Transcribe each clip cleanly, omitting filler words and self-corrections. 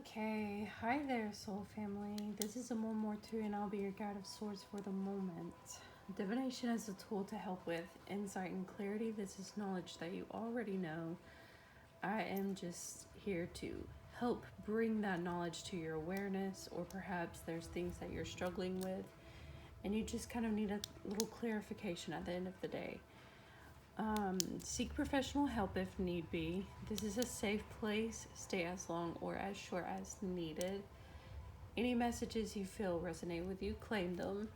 Okay, hi there, soul family. This is a more 2, and I'll be your guide of sorts for the moment. Divination is a tool to help with insight and clarity. This is knowledge that you already know. I am just here to help bring that knowledge to your awareness, or perhaps there's things that you're struggling with, and you just kind of need a little clarification at the end of the day. Seek professional help if need be. This is a safe place. Stay as long or as short as needed. Any messages you feel resonate with you, claim them.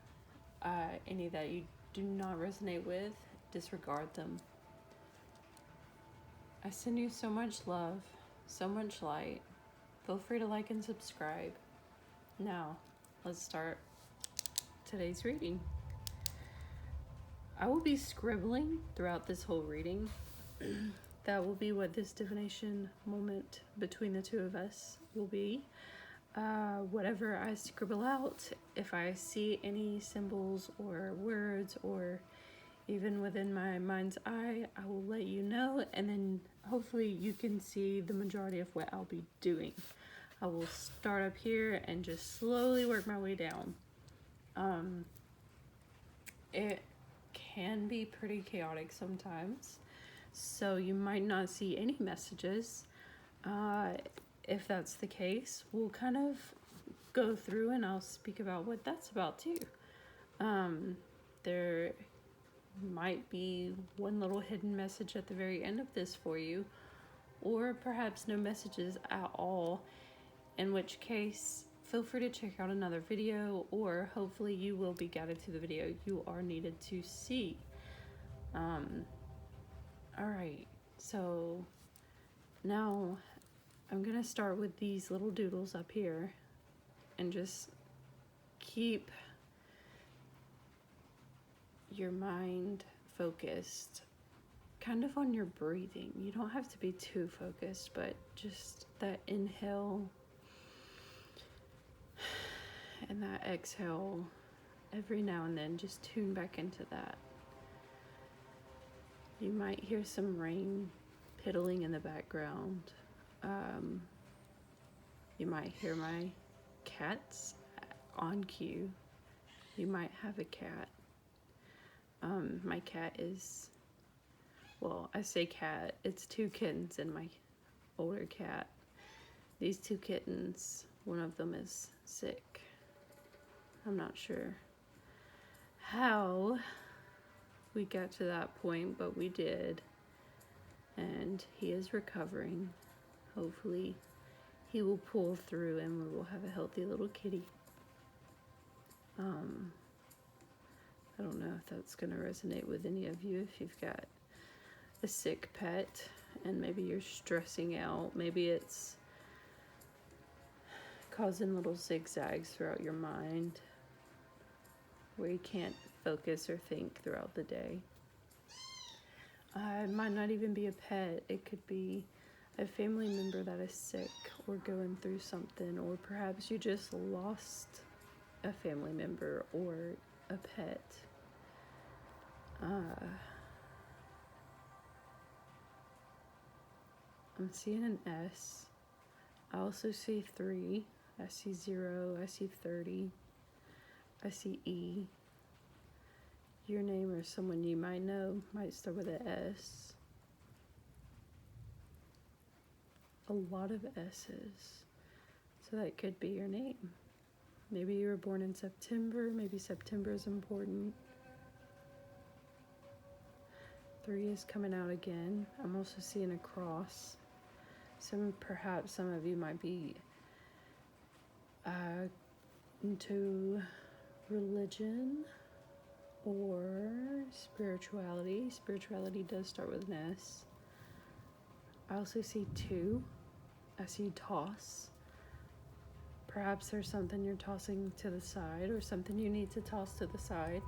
Any that you do not resonate with, disregard them. I send you so much love, so much light. Feel free to like and subscribe. Now, let's start today's reading. I will be scribbling throughout this whole reading. That will be what this divination moment between the two of us will be. Whatever I scribble out, if I see any symbols or words or even within my mind's eye, I will let you know, and then hopefully you can see the majority of what I'll be doing. I will start up here and just slowly work my way down. It can be pretty chaotic sometimes, so you might not see any messages. If that's the case, we'll kind of go through and I'll speak about what that's about too. There might be one little hidden message at the very end of this for you, or perhaps no messages at all, in which case feel free to check out another video, or hopefully you will be guided to the video you are needed to see. Alright, so now I'm gonna start with these little doodles up here and just keep your mind focused kind of on your breathing. You don't have to be too focused, but just that inhale and that exhale every now and then, just tune back into that. You might hear some rain piddling in the background. You might hear my cats on cue. You might have a cat. My cat is, well, I say cat, it's 2 kittens and my older cat. These 2 kittens, one of them is sick. I'm not sure how we got to that point, but we did. And he is recovering. Hopefully he will pull through and we will have a healthy little kitty. I don't know if that's going to resonate with any of you if you've got a sick pet and maybe you're stressing out. Maybe it's causing little zigzags throughout your mind where you can't focus or think throughout the day. It might not even be a pet. It could be a family member that is sick or going through something, or perhaps you just lost a family member or a pet. I'm seeing an S. I also see 3. I see 0. I see 30. I see E. Your name or someone you might know might start with an S. A lot of S's. So that could be your name. Maybe you were born in September. Maybe September is important. 3 is coming out again. I'm also seeing a cross. Perhaps some of you might be into religion or spirituality. Spirituality does start with an S. I also see 2. I see toss. Perhaps there's something you're tossing to the side or something you need to toss to the side.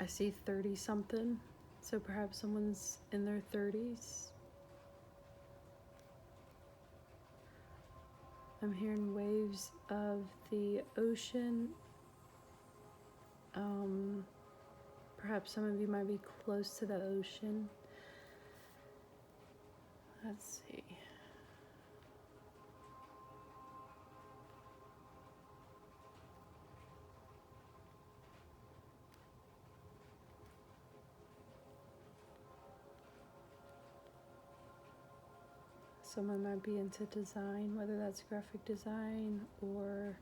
I see 30 something. So perhaps someone's in their 30s. I'm hearing waves of the ocean. Perhaps some of you might be close to the ocean. Let's see. Someone might be into design, whether that's graphic design or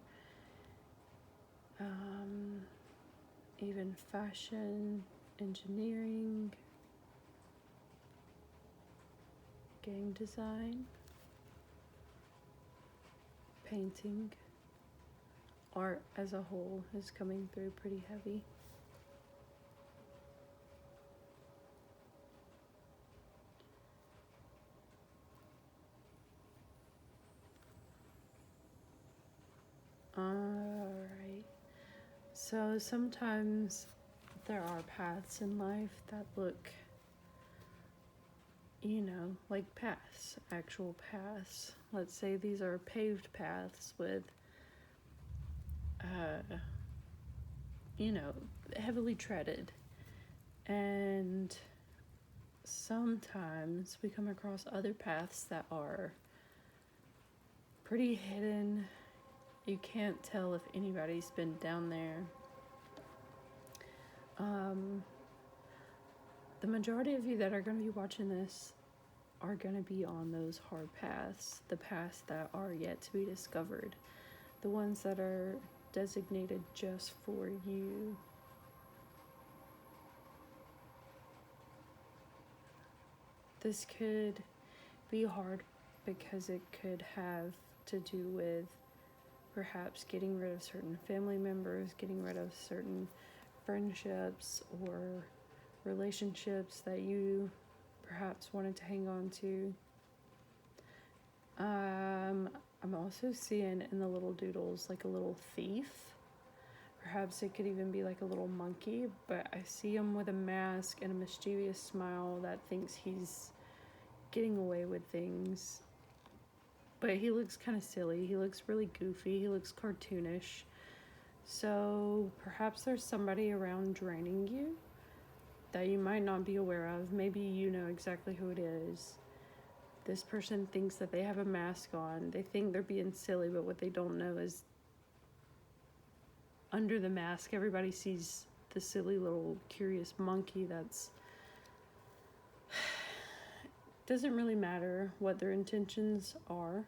even fashion, engineering, game design, painting. Art as a whole is coming through pretty heavy. Alright, so sometimes there are paths in life that look, like paths, actual paths. Let's say these are paved paths with, heavily treaded. And sometimes we come across other paths that are pretty hidden. You can't tell if anybody's been down there. The majority of you that are going to be watching this are going to be on those hard paths, the paths that are yet to be discovered, the ones that are designated just for you. This could be hard because it could have to do with perhaps getting rid of certain family members, getting rid of certain friendships or relationships that you perhaps wanted to hang on to. I'm also seeing in the little doodles like a little thief. Perhaps it could even be like a little monkey, but I see him with a mask and a mischievous smile that thinks he's getting away with things. But he looks kind of silly. He looks really goofy. He looks cartoonish. So perhaps there's somebody around draining you that you might not be aware of. Maybe you know exactly who it is. This person thinks that they have a mask on. They think they're being silly, but what they don't know is under the mask, everybody sees the silly little curious monkey that's... Doesn't really matter what their intentions are.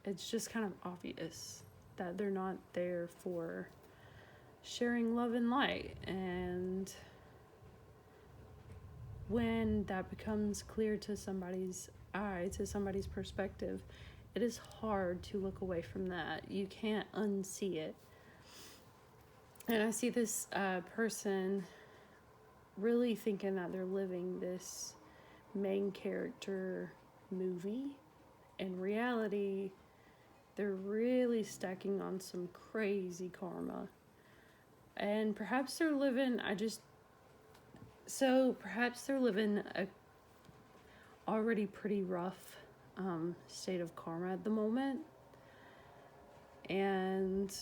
It's just kind of obvious that they're not there for sharing love and light. And when that becomes clear to somebody's eye, to somebody's perspective, it is hard to look away from that. You can't unsee it. And I see this person really thinking that they're living this main character movie. In reality, they're really stacking on some crazy karma. And perhaps they're living, perhaps they're living a already pretty rough state of karma at the moment. And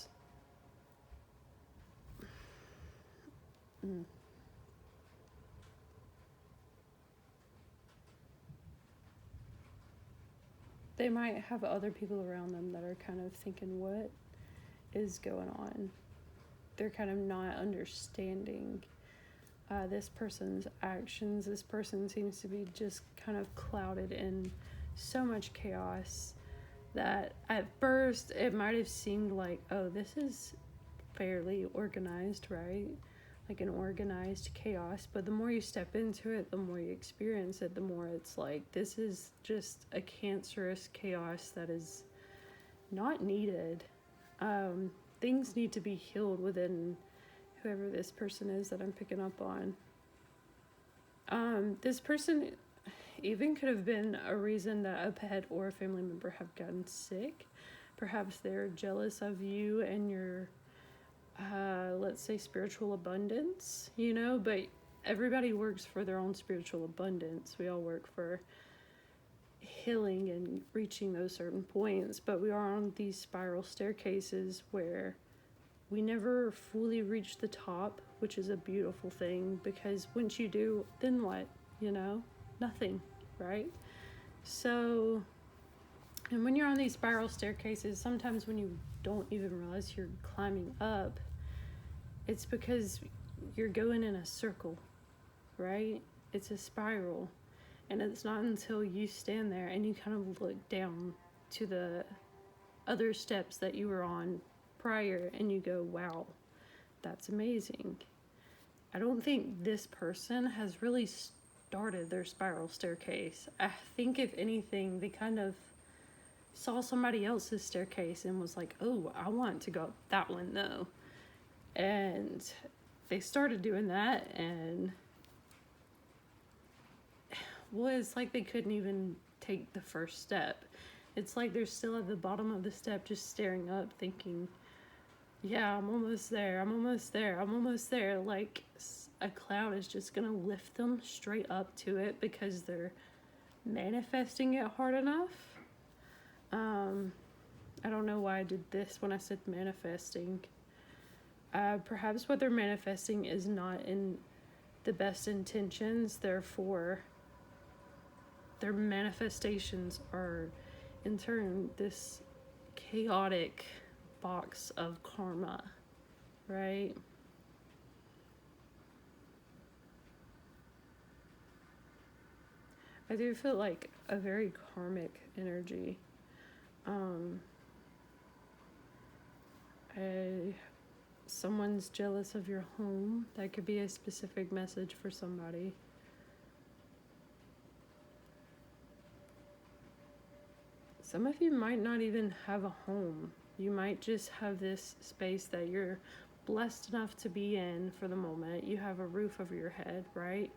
they might have other people around them that are kind of thinking, what is going on? They're kind of not understanding this person's actions. This person seems to be just kind of clouded in so much chaos that at first it might have seemed like, oh, this is fairly organized, right? Like an organized chaos. But the more you step into it, the more you experience it, the more it's like, this is just a cancerous chaos that is not needed. Things need to be healed within whoever this person is that I'm picking up on. This person even could have been a reason that a pet or a family member have gotten sick. Perhaps they're jealous of you and your, let's say, spiritual abundance, but everybody works for their own spiritual abundance. We all work for healing and reaching those certain points, but we are on these spiral staircases where we never fully reach the top, which is a beautiful thing, because once you do, then what? you know? Nothing, right? So, and when you're on these spiral staircases, sometimes when you don't even realize you're climbing up, it's because you're going in a circle, right? It's a spiral. And it's not until you stand there and you kind of look down to the other steps that you were on prior and you go, wow, that's amazing. I don't think this person has really started their spiral staircase. I think if anything, they kind of saw somebody else's staircase and was like, oh, I want to go up that one though. And they started doing that, and well, it's like they couldn't even take the first step. It's like they're still at the bottom of the step just staring up thinking, yeah, I'm almost there, I'm almost there, I'm almost there. Like a cloud is just gonna lift them straight up to it because they're manifesting it hard enough. I don't know why I did this when I said manifesting. Perhaps what they're manifesting is not in the best intentions, therefore their manifestations are in turn this chaotic box of karma, right? I do feel like a very karmic energy. Someone's jealous of your home. That could be a specific message for somebody. Some of you might not even have a home. You might just have this space that you're blessed enough to be in for the moment. You have a roof over your head, right?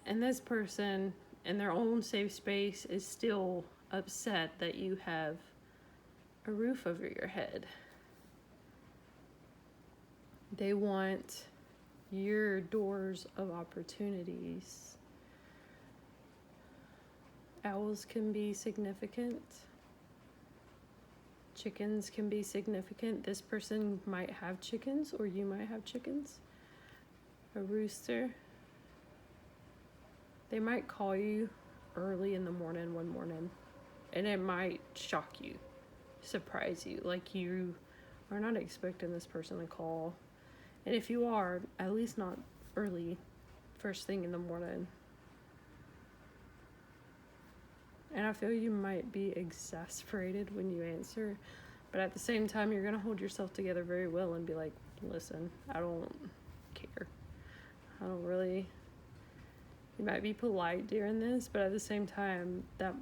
And this person, in their own safe space, is still upset that you have a roof over your head. They want your doors of opportunities. Owls can be significant. Chickens can be significant. This person might have chickens, or you might have chickens. A rooster. They might call you early in the morning one morning, and it might shock you, surprise you, like you are not expecting this person to call. And if you are, at least not early, first thing in the morning. And I feel you might be exasperated when you answer, but at the same time, you're going to hold yourself together very well and be like, listen, I don't care. I don't really... You might be polite during this, but at the same time, that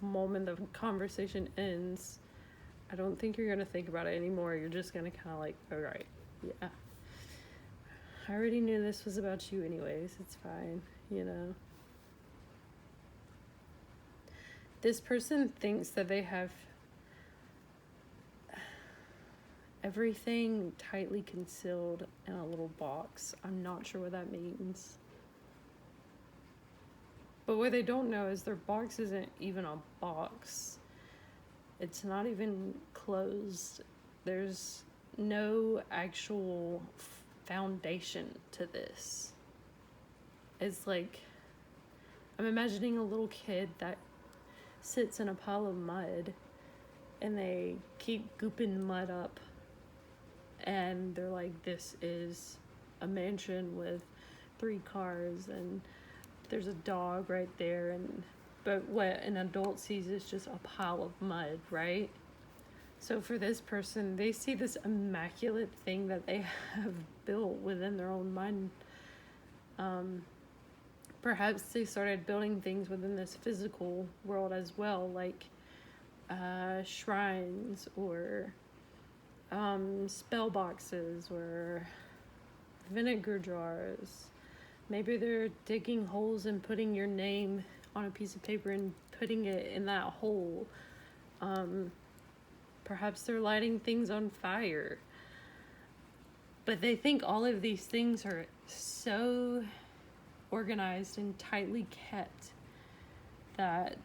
moment the conversation ends, I don't think you're going to think about it anymore. You're just going to kind of like, all right, yeah. I already knew this was about you anyways. It's fine, you know. This person thinks that they have everything tightly concealed in a little box. I'm not sure what that means. But what they don't know is their box isn't even a box. It's not even closed. There's no actual foundation to this. It's like, I'm imagining a little kid that sits in a pile of mud and they keep gooping mud up. And they're like, this is a mansion with 3 cars and there's a dog right there, but what an adult sees is just a pile of mud, right? So for this person, they see this immaculate thing that they have built within their own mind. Perhaps they started building things within this physical world as well, like shrines or spell boxes or vinegar jars. Maybe they're digging holes and putting your name on a piece of paper and putting it in that hole. Perhaps they're lighting things on fire. But they think all of these things are so organized and tightly kept that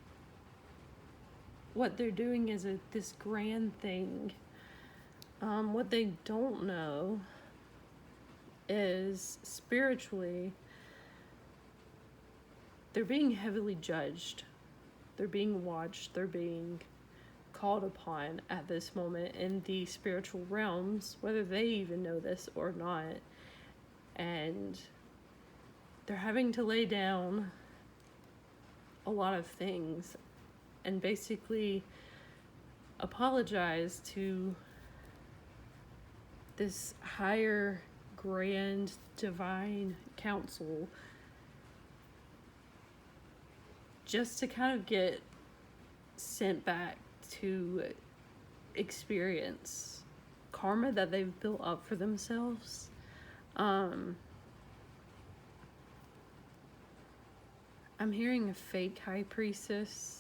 what they're doing is this grand thing. What they don't know is spiritually, they're being heavily judged. They're being watched. They're being called upon at this moment in the spiritual realms, whether they even know this or not. And they're having to lay down a lot of things and basically apologize to this higher, grand, divine council just to kind of get sent back to experience karma that they've built up for themselves. I'm hearing a fake high priestess.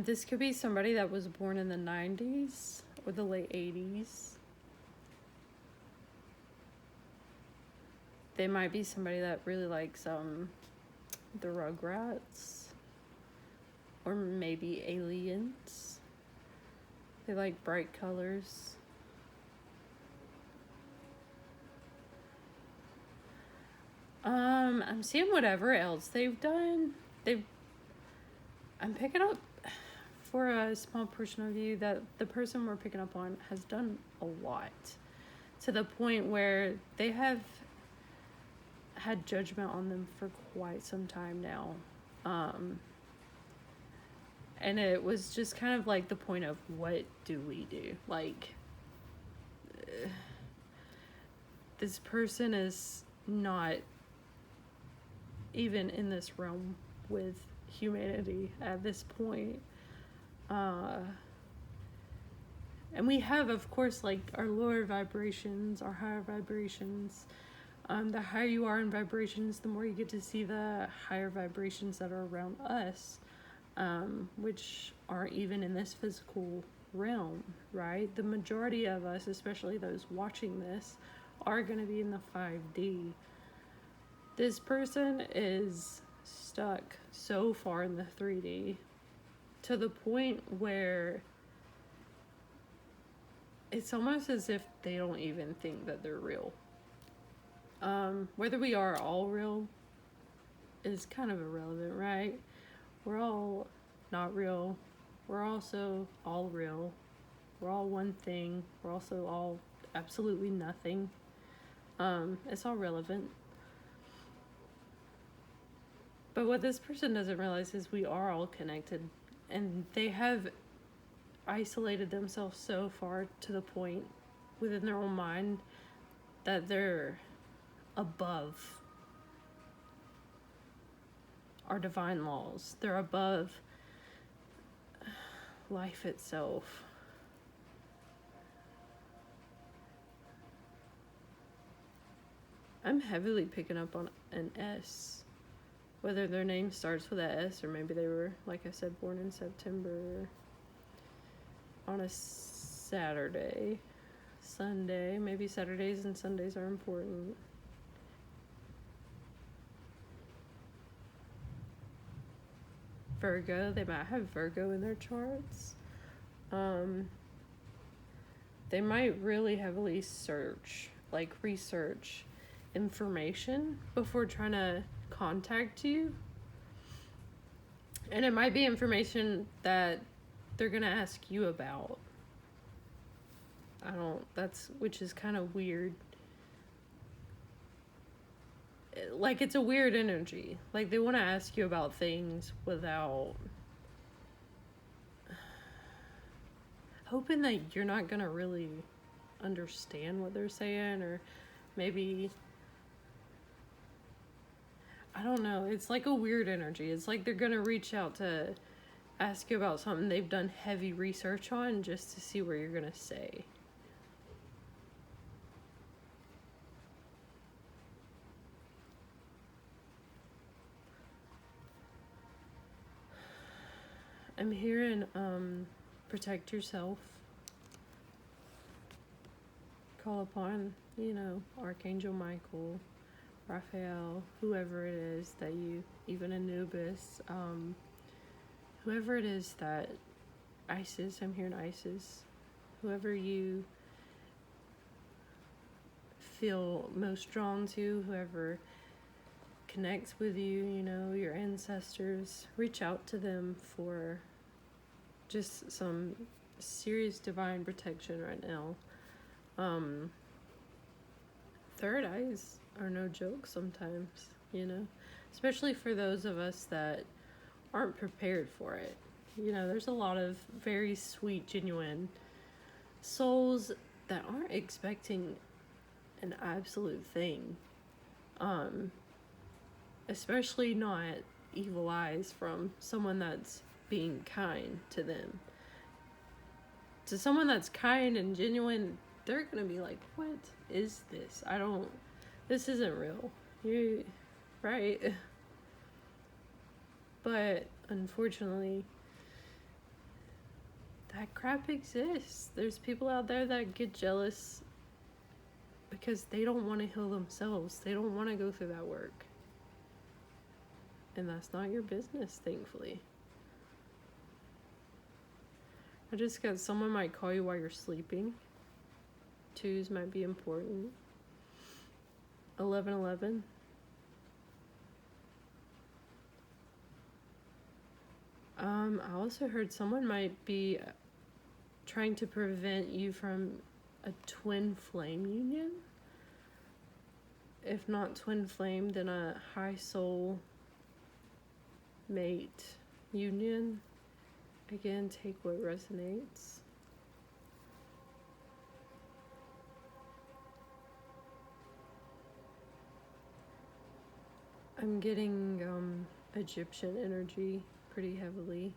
This could be somebody that was born in the 90s or the late 80s. They might be somebody that really likes the Rugrats, or maybe Aliens. They like bright colors. I'm seeing whatever else they've done. I'm picking up for a small portion of you that the person we're picking up on has done a lot, to the point where they have had judgment on them for quite some time now. And it was just kind of like the point of, what do we do? Like, this person is not even in this realm with humanity at this point. And we have, of course, like our lower vibrations, our higher vibrations. The higher you are in vibrations, the more you get to see the higher vibrations that are around us, which aren't even in this physical realm, right? The majority of us, especially those watching this, are going to be in the 5D. This person is stuck so far in the 3D to the point where it's almost as if they don't even think that they're real. Whether we are all real is kind of irrelevant, right? We're all not real. We're also all real. We're all one thing. We're also all absolutely nothing. It's all relevant. But what this person doesn't realize is we are all connected, and they have isolated themselves so far to the point within their own mind that they're above our divine laws. They're above life itself. I'm heavily picking up on an S. Whether their name starts with a S, or maybe they were, like I said, born in September on a Saturday, Sunday. Maybe Saturdays and Sundays are important. Virgo, they might have Virgo in their charts. They might really heavily research information before trying to contact you. And it might be information that they're gonna ask you about. Which is kind of weird. Like, it's a weird energy. Like, they want to ask you about things without hoping that you're not gonna really understand what they're saying, or maybe, I don't know, it's like a weird energy. It's like they're gonna reach out to ask you about something they've done heavy research on just to see what you're gonna say. I'm hearing protect yourself. Call upon, Archangel Michael, Raphael, whoever it is that you, even Anubis, whoever it is that, Isis, I'm hearing Isis, whoever you feel most drawn to, whoever connects with you, you know, your ancestors. Reach out to them for just some serious divine protection right now. Third eyes are no joke sometimes, you know, especially for those of us that aren't prepared for it. You know, there's a lot of very sweet, genuine souls that aren't expecting an absolute thing. Especially not evil eyes from someone that's being kind to them. To someone that's kind and genuine, they're gonna be like, what is this? This isn't real. Right? But unfortunately, that crap exists. There's people out there that get jealous because they don't want to heal themselves. They don't want to go through that work. And that's not your business, thankfully. I just got someone might call you while you're sleeping. 2s might be important. 1111. I also heard someone might be trying to prevent you from a twin flame union. If not twin flame, then a high soul mate union. Again, take what resonates. I'm getting Egyptian energy pretty heavily.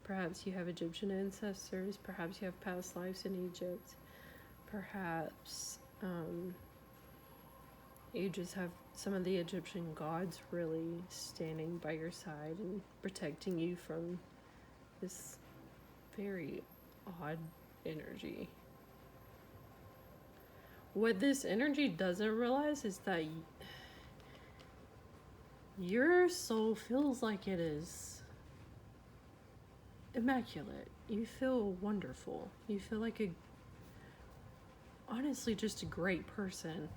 Perhaps you have Egyptian ancestors. Perhaps you have past lives in Egypt. Perhaps you just have some of the Egyptian gods really standing by your side and protecting you from this very odd energy. What this energy doesn't realize is that your soul feels like it is immaculate. You feel wonderful. You feel like honestly, just a great person.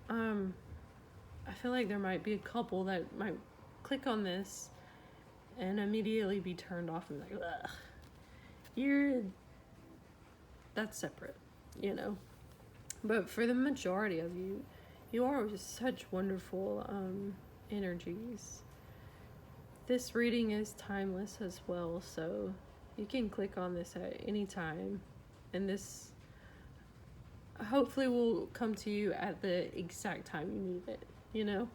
I feel like there might be a couple that might click on this and immediately be turned off and like, ugh, that's separate, you know. But for the majority of you, you are just such wonderful energies. This reading is timeless as well, so you can click on this at any time, and this hopefully will come to you at the exact time you need it, you know.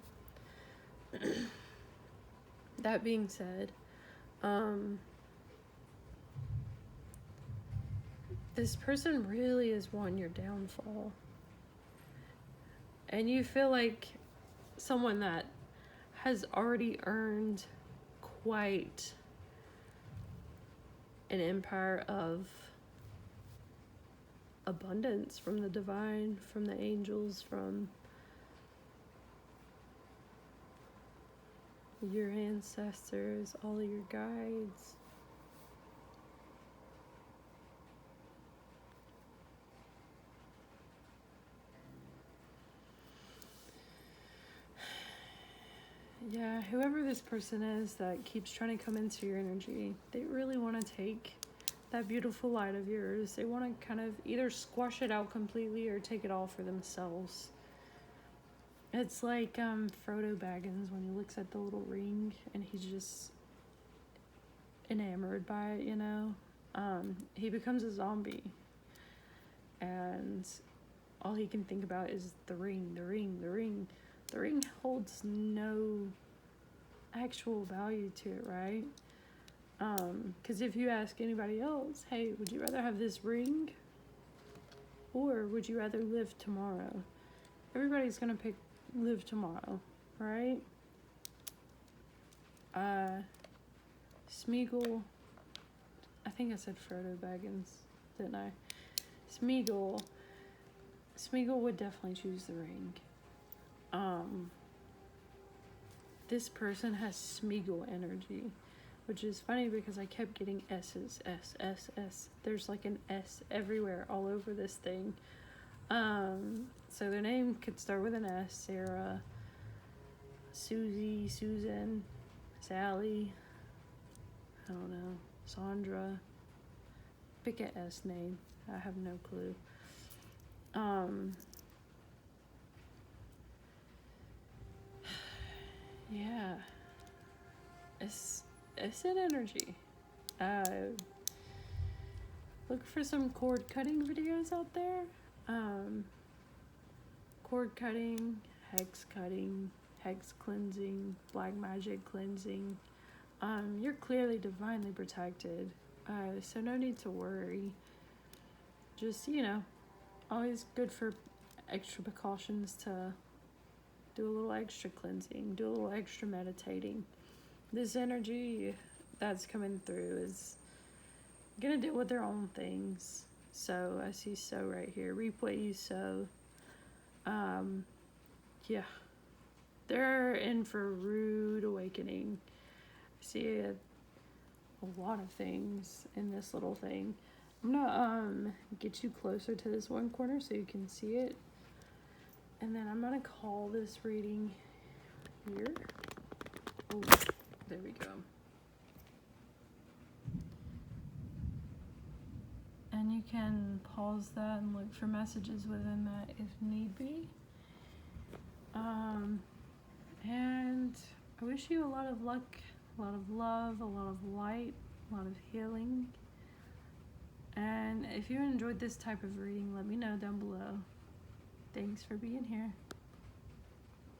That being said, this person really is wanting your downfall, and you feel like someone that has already earned quite an empire of abundance from the divine, from the angels, from your ancestors, all of your guides. Yeah, whoever this person is that keeps trying to come into your energy, they really want to take that beautiful light of yours. They want to kind of either squash it out completely or take it all for themselves. It's like Frodo Baggins when he looks at the little ring and he's just enamored by it, you know. He becomes a zombie and all he can think about is the ring, the ring, the ring. The ring holds no actual value to it, right? Because if you ask anybody else, hey, would you rather have this ring or would you rather live tomorrow? Everybody's gonna pick live tomorrow, right? Smeagol, I think I said Frodo Baggins, didn't I? Smeagol would definitely choose the ring. This person has Smeagol energy, which is funny because I kept getting S's, S. There's like an S everywhere all over this thing. So their name could start with an S. Sarah, Susie, Susan, Sally, I don't know, Sandra. Pick a S name. I have no clue. Yeah. It's an energy. Look for some cord cutting videos out there. Cord cutting, hex cleansing, black magic cleansing. You're clearly divinely protected, so no need to worry. Just, always good for extra precautions to do a little extra cleansing, do a little extra meditating. This energy that's coming through is gonna deal with their own things. So I see sow right here. Reap what you sow. Yeah. They're in for a rude awakening. I see a lot of things in this little thing. I'm gonna get you closer to this one corner so you can see it. And then I'm gonna call this reading here. Oh, there we go. And you can pause that and look for messages within that if need be. And I wish you a lot of luck, a lot of love, a lot of light, a lot of healing. And if you enjoyed this type of reading, let me know down below. Thanks for being here.